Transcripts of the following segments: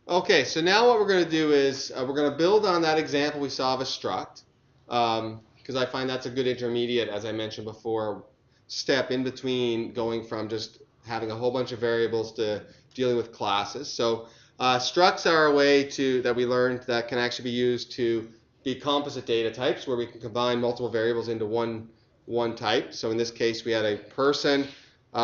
Okay, so now what we're going to do is we're going to build on that example we saw of a struct, because I find that's a good intermediate, as I mentioned before, step in between going from just having a whole bunch of variables to dealing with classes. So structs are a way that we learned that can actually be used to be composite data types, where we can combine multiple variables into one type. So in this case, we had a person,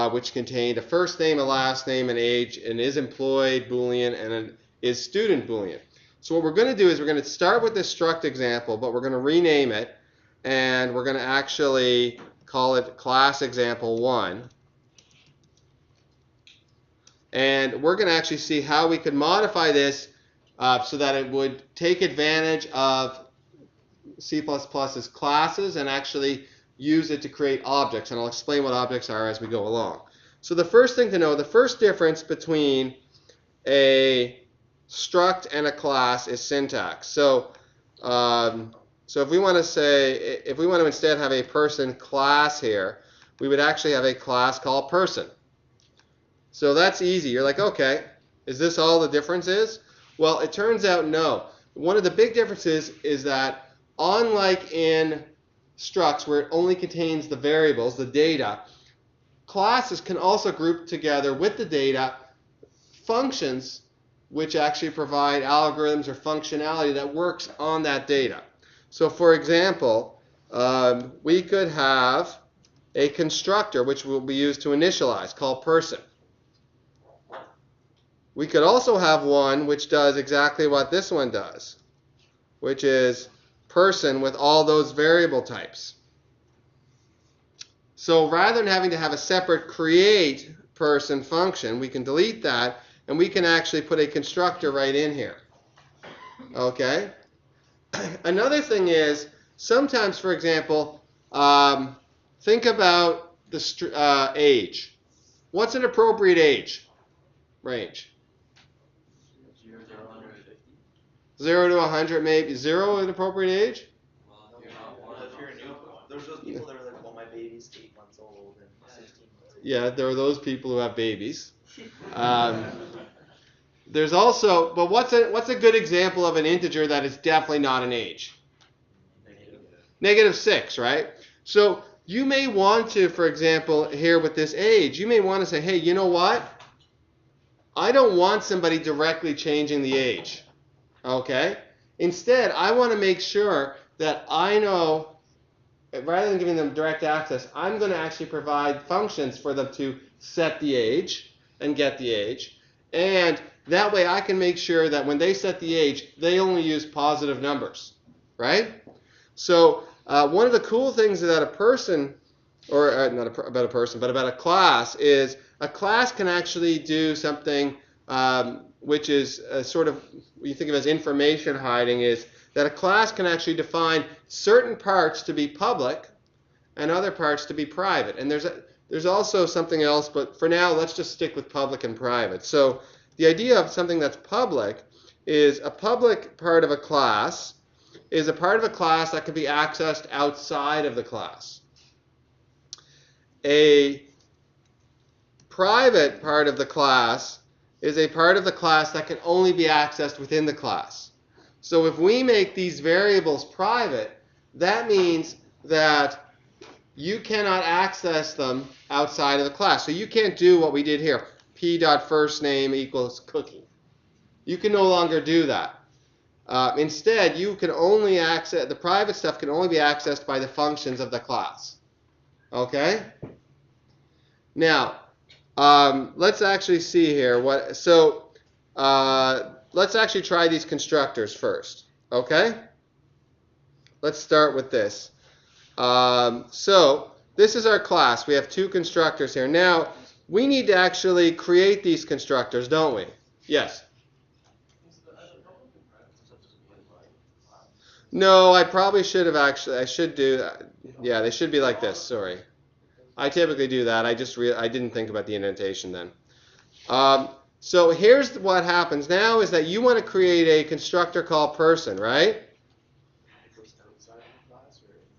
which contained a first name, a last name, an age, an is employed Boolean, and an is student Boolean. So what we're going to do is we're going to start with this struct example, but we're going to rename it, and we're going to actually call it class example 1. And we're going to actually see how we could modify this so that it would take advantage of C++'s classes and actually use it to create objects. And I'll explain what objects are as we go along. So the first thing to know, the first difference between a struct and a class is syntax. So if we want to instead have a person class here, we would actually have a class called person. So that's easy. You're like, okay, is this all the difference is? Well, it turns out no. One of the big differences is that unlike in structs where it only contains the variables, the data, classes can also group together with the data functions which actually provide algorithms or functionality that works on that data. So for example, we could have a constructor which will be used to initialize, called person. We could also have one which does exactly what this one does, which is person with all those variable types. So rather than having to have a separate create person function, we can delete that, and we can actually put a constructor right in here. Okay? Another thing is, sometimes, for example, think about the age. What's an appropriate age range? 0 to 100, maybe. 0 an appropriate age? Well, if you're a new, there's those people that are like, well, my baby's 8 months old and 16 months old. Yeah, there are those people who have babies. There's also, but what's a good example of an integer that is definitely not an age? -6, right? So you may want to, for example, here with this age, you may want to say, hey, you know what? I don't want somebody directly changing the age. Okay? Instead, I want to make sure that I know, rather than giving them direct access, I'm going to actually provide functions for them to set the age and get the age. And that way I can make sure that when they set the age, they only use positive numbers. Right? So one of the cool things about a person, or not about a person, but about a class, is a class can actually do something which is sort of what you think of as information hiding, is that a class can actually define certain parts to be public and other parts to be private. And there's also something else, but for now, let's just stick with public and private. So the idea of something that's public is a public part of a class is a part of a class that can be accessed outside of the class. A private part of the class is a part of the class that can only be accessed within the class. So if we make these variables private, that means that you cannot access them outside of the class. So you can't do what we did here, p.firstname equals cookie. You can no longer do that. Instead, you can only access, the private stuff can only be accessed by the functions of the class. Okay? Now, let's actually see here. Let's actually try these constructors first. Okay? Let's start with this. So this is our class. We have 2 constructors here. Now, we need to actually create these constructors, don't we? Yes? No, I probably should have actually. I should do that. Yeah, they should be like this. Sorry. I typically do that. I didn't think about the indentation then. So here's what happens now is that you want to create a constructor called person, right?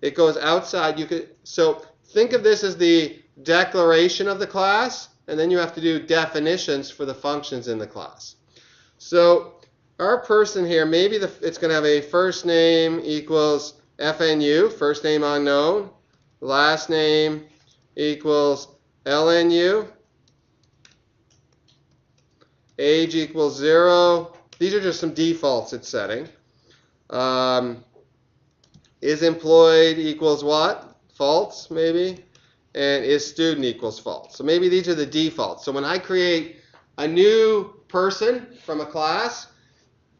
It goes outside. So think of this as the declaration of the class, and then you have to do definitions for the functions in the class. So our person here, maybe it's going to have a first name equals FNU, first name unknown, last name equals LNU, age equals 0. These are just some defaults it's setting. Is employed equals what? False, maybe. And is student equals false. So maybe these are the defaults. So when I create a new person from a class,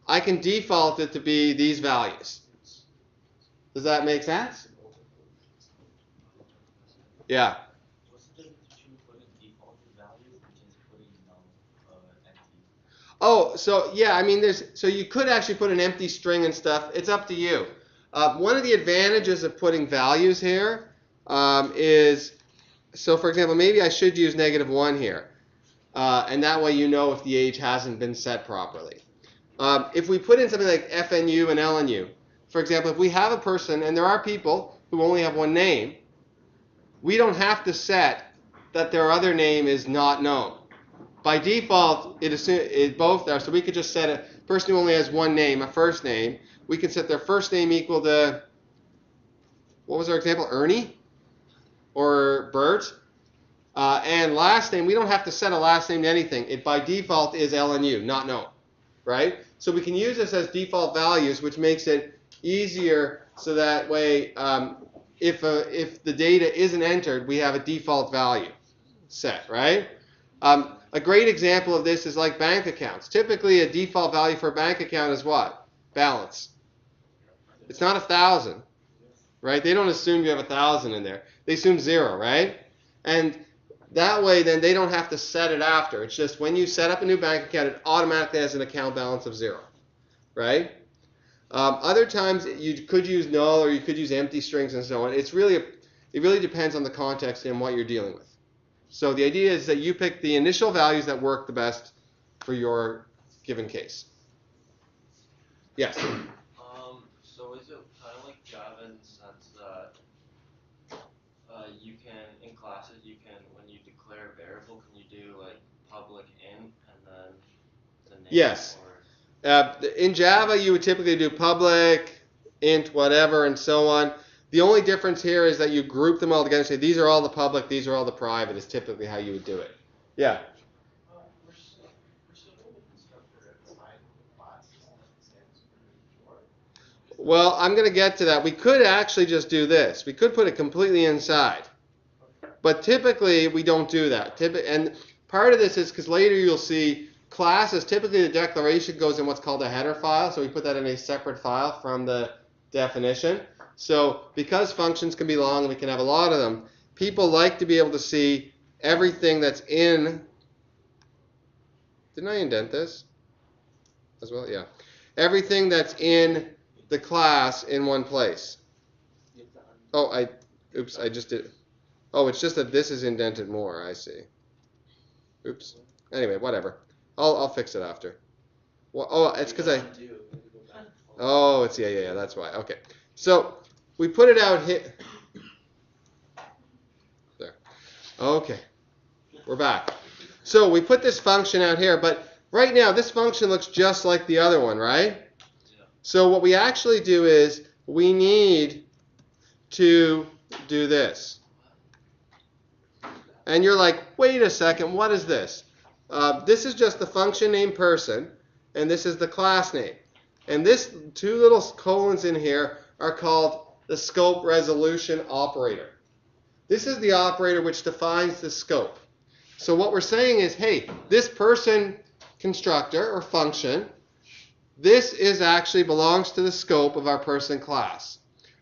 I can default it to be these values. Does that make sense? Yeah. What's the difference between putting defaulted values and just putting empty? Oh, so yeah, I mean, so you could actually put an empty string and stuff. It's up to you. One of the advantages of putting values here is, so for example, maybe I should use -1 here. And that way you know if the age hasn't been set properly. If we put in something like FNU and LNU, for example, if we have a person, and there are people who only have one name, we don't have to set that their other name is not known. By default, it both are, so we could just set a person who only has one name, a first name. We can set their first name equal to, what was our example, Ernie or Bert? And last name, we don't have to set a last name to anything. It by default is LNU, not known, right? So we can use this as default values, which makes it easier so that way if the data isn't entered, we have a default value set, right? A great example of this is like bank accounts. Typically, a default value for a bank account is what? Balance. It's not 1,000, right? They don't assume you have 1,000 in there. They assume 0, right? And that way, then they don't have to set it after. It's just when you set up a new bank account, it automatically has an account balance of 0, right? Other times, you could use null or you could use empty strings and so on. It really depends on the context and what you're dealing with. So the idea is that you pick the initial values that work the best for your given case. Yes? So is it kind of like Java in the sense that you can, in classes, you can, when you declare a variable, can you do like public int and then the name? Yes. In Java, you would typically do public, int, whatever, and so on. The only difference here is that you group them all together and say these are all the public, these are all the private is typically how you would do it. Yeah? We're still doing the constructor outside the class. Well, I'm going to get to that. We could actually just do this. We could put it completely inside. But typically, we don't do that. And part of this is because later you'll see classes, typically the declaration goes in what's called a header file. So we put that in a separate file from the definition. So because functions can be long and we can have a lot of them, people like to be able to see everything that's in. Didn't I indent this as well? Yeah. Everything that's in the class in one place. Oh, oops, I just did. Oh, it's just that this is indented more, I see. Oops. Anyway, whatever. I'll fix it after. Well, oh, it's because I. Oh, it's yeah, that's why. Okay. So we put it out here. There. Okay. We're back. So we put this function out here, but right now this function looks just like the other one, right? Yeah. So what we actually do is we need to do this. And you're like, wait a second, what is this? This is just the function name person, and this is the class name. And this two little colons in here are called the scope resolution operator. This is the operator which defines the scope. So what we're saying is, hey, this person constructor or function, this is actually belongs to the scope of our person class.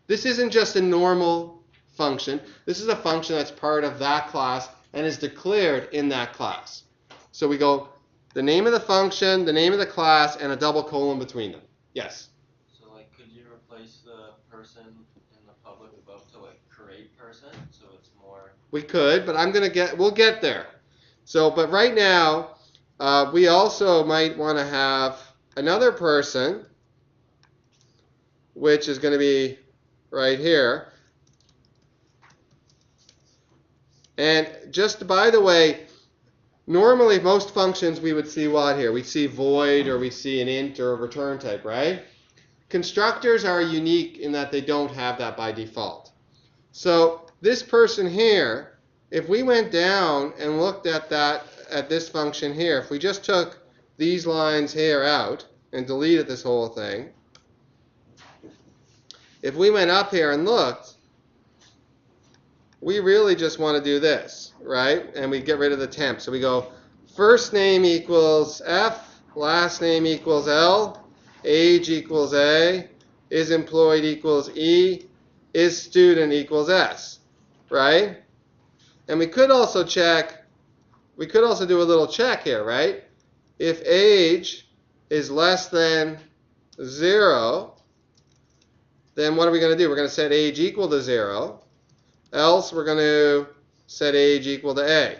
This isn't just a normal function. This is a function that's part of that class and is declared in that class. So we go the name of the function, the name of the class, and a double colon between them. Yes? So like, could you replace the person in the public above to like create person, so it's more? We could, but we'll get there. So, but right now, we also might want to have another person, which is going to be right here. And just by the way, Normally, most functions we would see what here? We see void, or we see an int or a return type, right? Constructors are unique in that they don't have that by default. So this person here, if we went down and looked at this function here, if we just took these lines here out and deleted this whole thing, if we went up here and looked, we really just want to do this, right? And we get rid of the temp. So we go first name equals F, last name equals L, age equals A, is employed equals E, is student equals S, right? And we could also check, we could also do a little check here, right? If age is less than 0, then what are we going to do? We're going to set age equal to 0. Else, we're going to set age equal to A.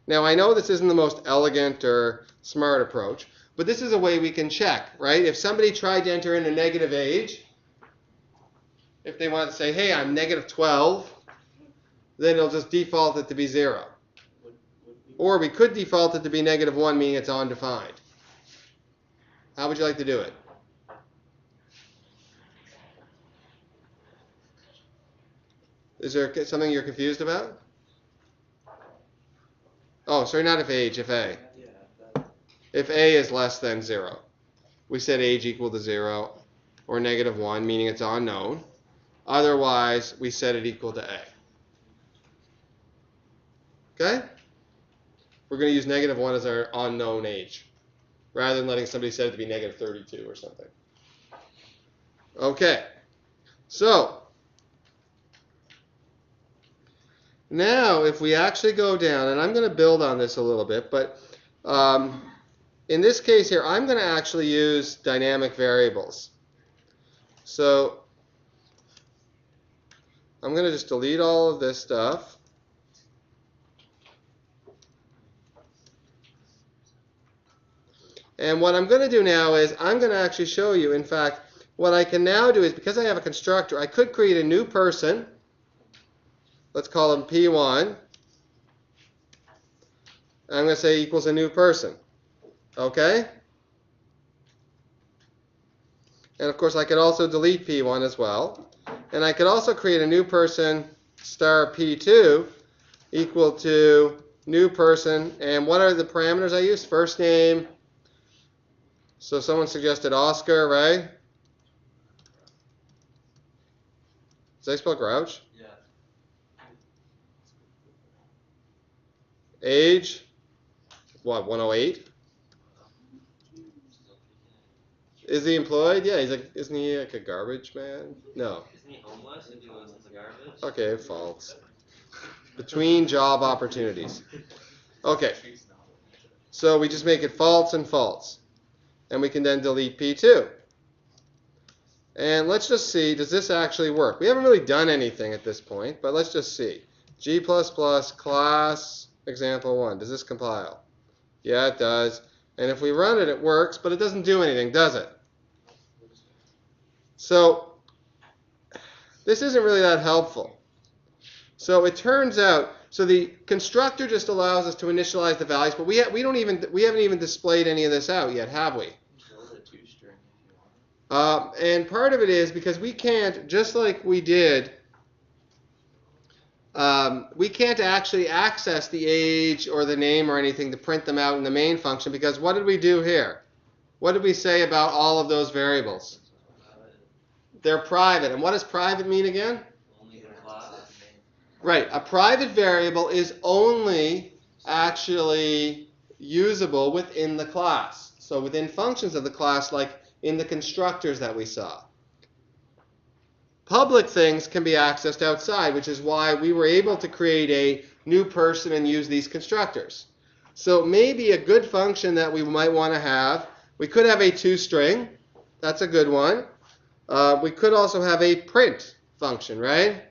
Now, I know this isn't the most elegant or smart approach, but this is a way we can check, right? If somebody tried to enter in a negative age, if they want to say, hey, I'm negative 12, then it'll just default it to be 0. Or we could default it to be negative 1, meaning it's undefined. How would you like to do it? Is there something you're confused about? Oh, sorry, not if age, if A. If A is less than 0, we set age equal to 0 or negative 1, meaning it's unknown. Otherwise, we set it equal to A. Okay? We're going to use negative 1 as our unknown age, rather than letting somebody set it to be negative 32 or something. Okay. So, now if we actually go down, and I'm going to build on this a little bit, but in this case here, I'm going to actually use dynamic variables. So, I'm going to just delete all of this stuff. And what I'm going to do now is I'm going to actually show you, in fact, what I can now do is, because I have a constructor, I could create a new person. Let's call him P1. I'm going to say equals a new person. Okay? And of course, I could also delete P1 as well. And I could also create a new person star P2 equal to new person. And what are the parameters I use? First name. So someone suggested Oscar, right? Did I spell grouch? Yeah. Age, what, 108? Is he employed? Yeah, he's like, isn't he like a garbage man? No. Isn't he homeless if he lives in the garbage? Okay, false. Between job opportunities. Okay. So we just make it false and false. And we can then delete P2. And let's just see, does this actually work? We haven't really done anything at this point, but let's just see. G++ class example 1. Does this compile? Yeah, it does. And if we run it, it works, but it doesn't do anything, does it? So this isn't really that helpful. So it turns out, so the constructor just allows us to initialize the values, but we haven't even displayed any of this out yet, have we? And part of it is because we can't, just like we did, we can't actually access the age or the name or anything to print them out in the main function, because what did we do here? What did we say about all of those variables? They're private. And what does private mean again? Only the class. Right. A private variable is only actually usable within the class. So within functions of the class, like in the constructors that we saw. Public things can be accessed outside, which is why we were able to create a new person and use these constructors. So maybe a good function that we might want to have, we could have a toString. That's a good one. We could also have a print function, right?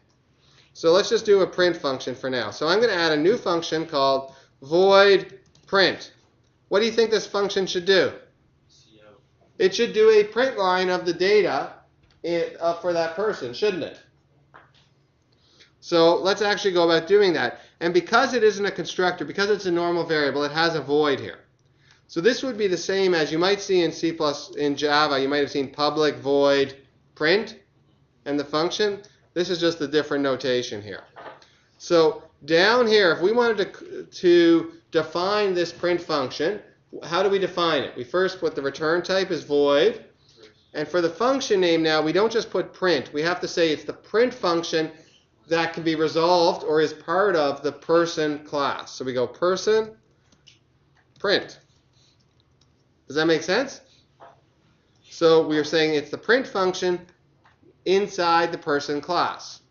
So let's just do a print function for now. So I'm going to add a new function called void print. What do you think this function should do? It should do a print line of the data for that person, shouldn't it? So let's actually go about doing that. And because it isn't a constructor, because it's a normal variable, it has a void here. So this would be the same as you might see in in Java. You might have seen public void print and the function. This is just a different notation here. So down here, if we wanted to define this print function, how do we define it? We first put the return type as void. And for the function name now, we don't just put print. We have to say it's the print function that can be resolved or is part of the person class. So we go person print. Does that make sense? So we are saying it's the print function inside the person class.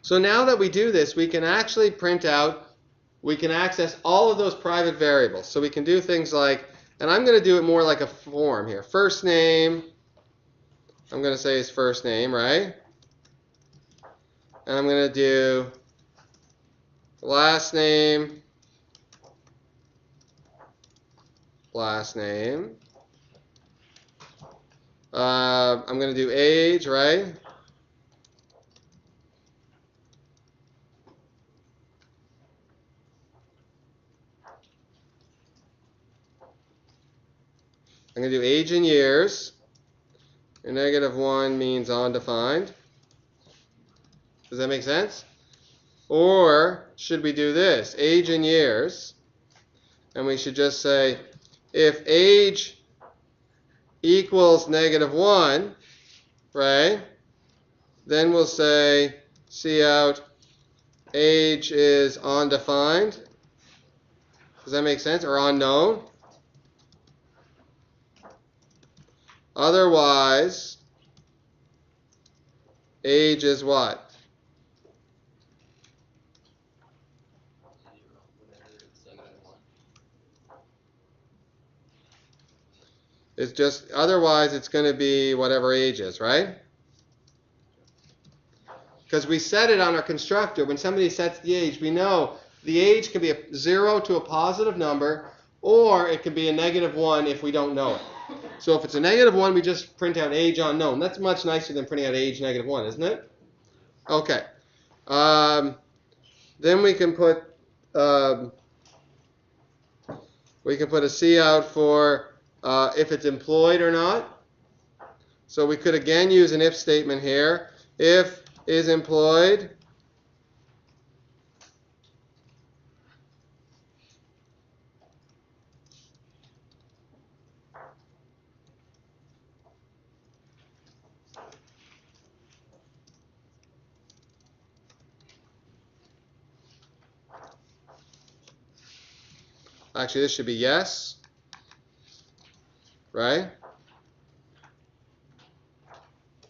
So now that we do this, we can actually print out, we can access all of those private variables. So we can do things like, and I'm going to do it more like a form here. First name, I'm going to say is first name, right? And I'm going to do last name, last name. I'm going to do age, right? I'm going to do age in years. And -1 means undefined. Does that make sense? Or should we do this? Age in years. And we should just say, if age equals -1, right? Then we'll say, cout, age is undefined. Does that make sense? Or unknown. Otherwise, age is what? It's just, otherwise it's going to be whatever age is, right? Because we set it on our constructor. When somebody sets the age, we know the age can be a 0 to a positive number, or it can be a -1 if we don't know it. So if it's a -1, we just print out age unknown. That's much nicer than printing out age -1, isn't it? Okay. Then we can put a cout for if it's employed or not. So we could again use an if statement here. If is employed, actually this should be yes, right?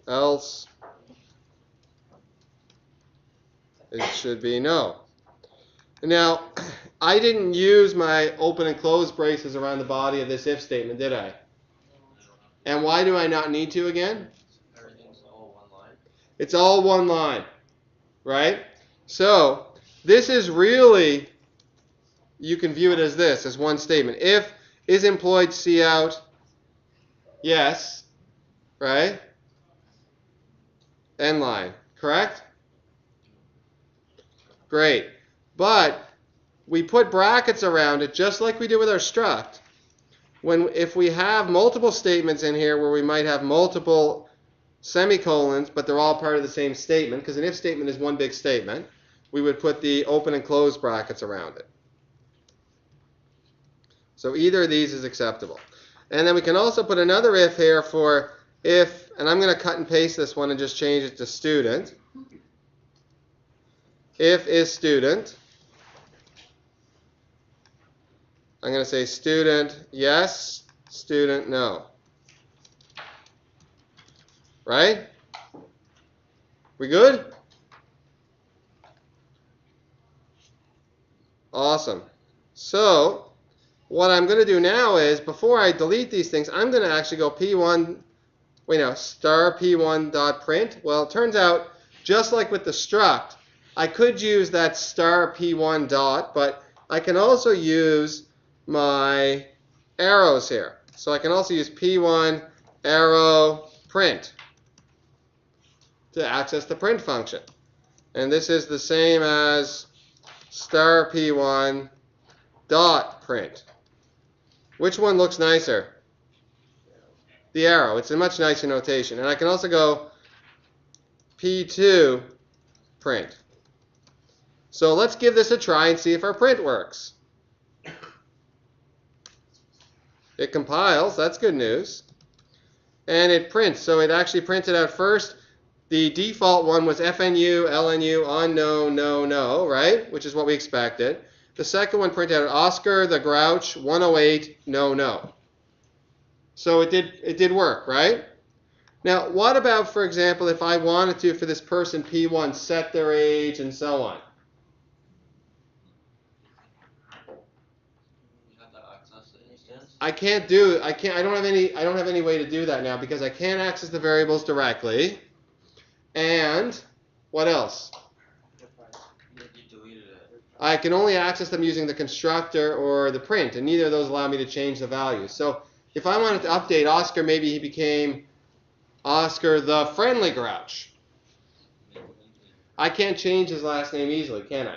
Else it should be no. Now, I didn't use my open and close braces around the body of this if statement, did I? And why do I not need to again? Everything's all one line. It's all one line, right? So this is really, you can view it as this, as one statement. If is employed cout, yes, right? End line, correct? Great. But we put brackets around it just like we did with our struct. If we have multiple statements in here where we might have multiple semicolons, but they're all part of the same statement, because an if statement is one big statement, we would put the open and close brackets around it. So either of these is acceptable. And then we can also put another if here for if, and I'm going to cut and paste this one and just change it to student. If is student, I'm going to say student yes, student no. Right? We good? Awesome. So what I'm going to do now is, before I delete these things, I'm going to actually go p1, star p1.print. Well, it turns out, just like with the struct, I could use that star p1 dot, but I can also use my arrows here. So I can also use p1 arrow print to access the print function. And this is the same as star P1 dot print. Which one looks nicer? The arrow. It's a much nicer notation. And I can also go P2 print. So let's give this a try and see if our print works. It compiles. That's good news. And it prints. So it actually printed out first. The default one was FNU, LNU, unknown, no, right? Which is what we expected. The second one printed out Oscar the Grouch 108, no. So it did work, right? Now, what about, for example, if I wanted to, for this person P1, set their age and so on? You have to access the instance. I don't have any way to do that now because I can't access the variables directly. And what else? You deleted it. I can only access them using the constructor or the print, and neither of those allow me to change the values. So if I wanted to update Oscar, maybe he became Oscar the Friendly Grouch. I can't change his last name easily, can I?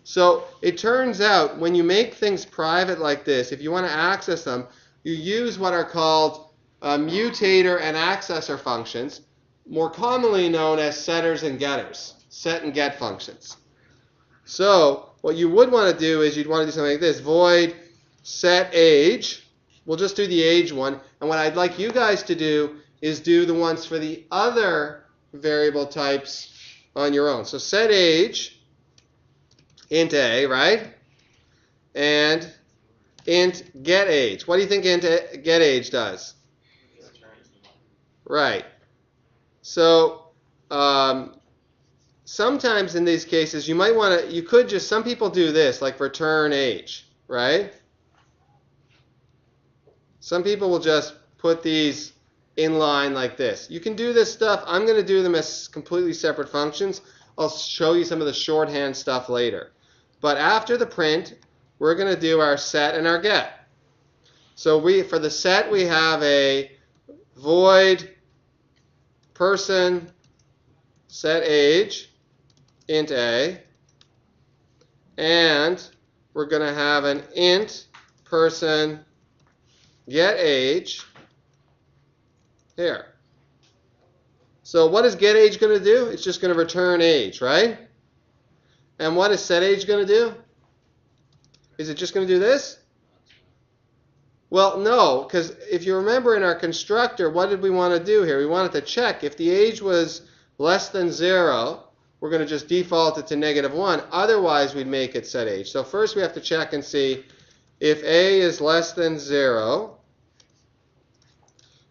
So it turns out when you make things private like this, if you want to access them, you use what are called Mutator and Accessor functions, more commonly known as setters and getters, set and get functions. So what you would want to do is you'd want to do something like this, void set age. We'll just do the age one. And what I'd like you guys to do is do the ones for the other variable types on your own. So set age, int a, right? And int get age. What do you think int get age does? Right. So sometimes in these cases you might want to, you could just, some people do this, like return age, right? Some people will just put these in line like this. You can do this stuff. I'm going to do them as completely separate functions. I'll show you some of the shorthand stuff later. But after the print, we're going to do our set and our get. So for the set, we have a void person set age int a, and we're going to have an int person get age here. So what is get age going to do? It's just going to return age, right? And what is set age going to do? Is it just going to do this? Well, no, because if you remember in our constructor, what did we want to do here? We wanted to check if the age was less than 0, we're going to just default it to -1. Otherwise, we'd make it set age. So first we have to check and see if a is less than 0,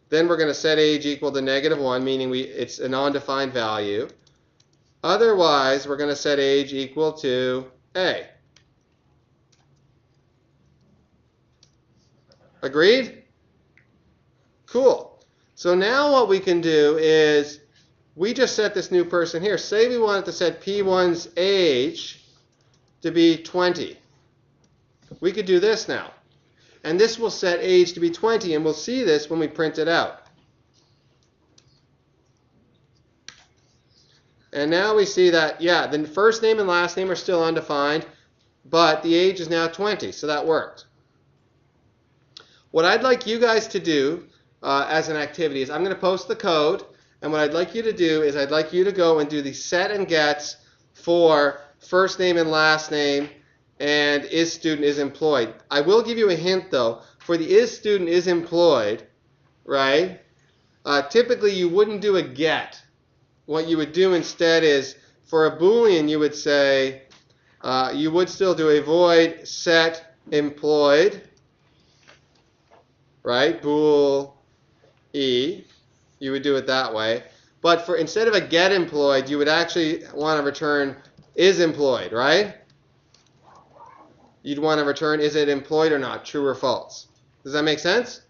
then we're going to set age equal to -1, meaning it's a non-defined value. Otherwise, we're going to set age equal to a. Agreed? Cool. So now what we can do is we just set this new person here. Say we wanted to set P1's age to be 20. We could do this now. And this will set age to be 20, and we'll see this when we print it out. And now we see that, yeah, the first name and last name are still undefined, but the age is now 20, so that worked. What I'd like you guys to do as an activity is I'm going to post the code, and what I'd like you to do is I'd like you to go and do the set and gets for first name and last name and is student is employed. I will give you a hint though. For the is student is employed, right? Typically you wouldn't do a get. What you would do instead is for a Boolean you would say, you would still do a void set employed, right? Bool e. You would do it that way. But for instead of a get employed, you would actually want to return is employed, right? You'd want to return is it employed or not, true or false. Does that make sense?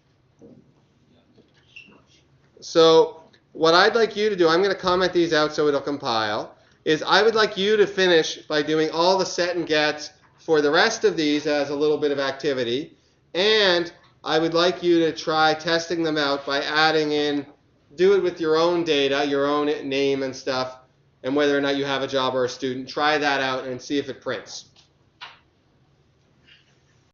So what I'd like you to do, I'm going to comment these out so it'll compile, is I would like you to finish by doing all the set and gets for the rest of these as a little bit of activity. And I would like you to try testing them out by adding in, do it with your own data, your own name and stuff, and whether or not you have a job or a student. Try that out and see if it prints.